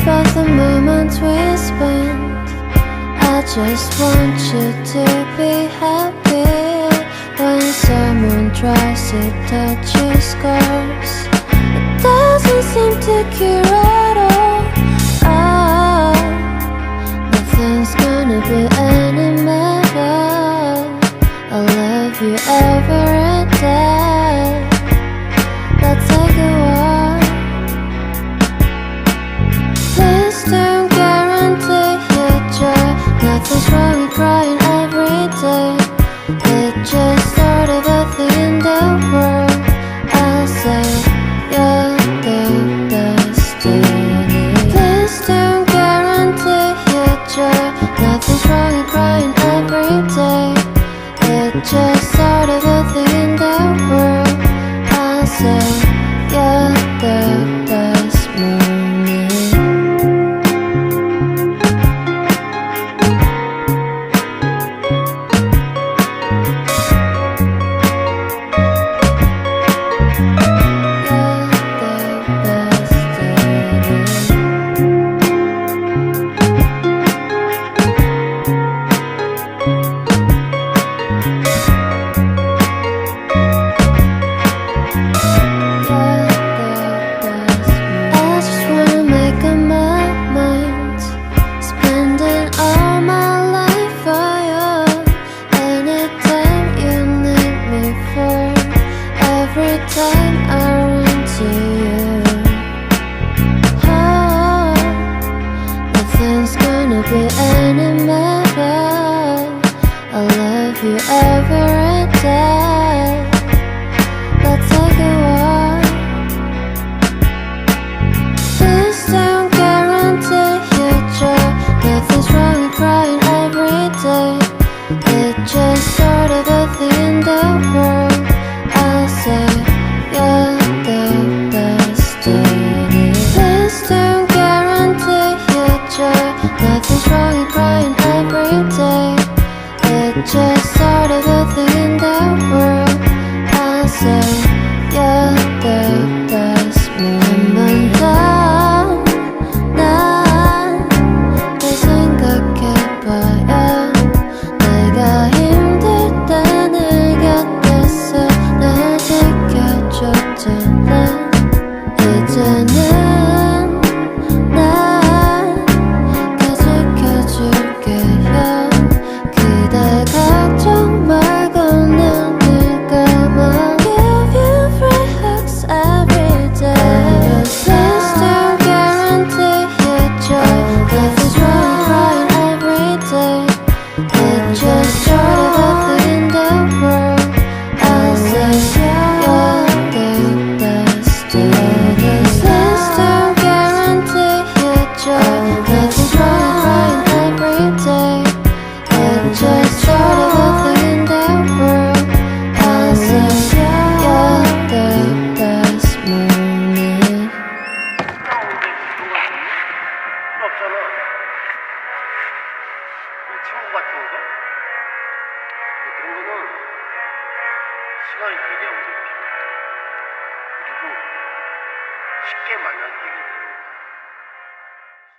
About the moments we spent, I just want you to be happy. When someone tries to touch your scars, it doesn't seem to cure at all. Nothing's gonna be any better. I'll love you every day. Let's take a walk. Please don't guarantee your joy. Nothing's wrong with crying every day. It's just sort of a thing in the world. I'll say you're the best to me. Please don't guarantee your joy. Nothing's wrong with crying every day. It's just sort of a thing in the world. I'll say you're the best moment. Be any matter. I love you every day. Let's take a walk. Please don't guarantee your joy. Nothing's wrong with crying every day. It's just sort of a thing in the world. I'll say you're the best to me. Please don't guarantee your joy. Nothing's wrong with crying every day. It's just sort of a thing in the world. I'll say you're the best moment. 난 늘 생각해봐야 내가 힘들 때 내 곁에서 날 지켜줬잖아. 이제는 시간이 되게 오래 필요해. 그리고 쉽게 만난 사귀기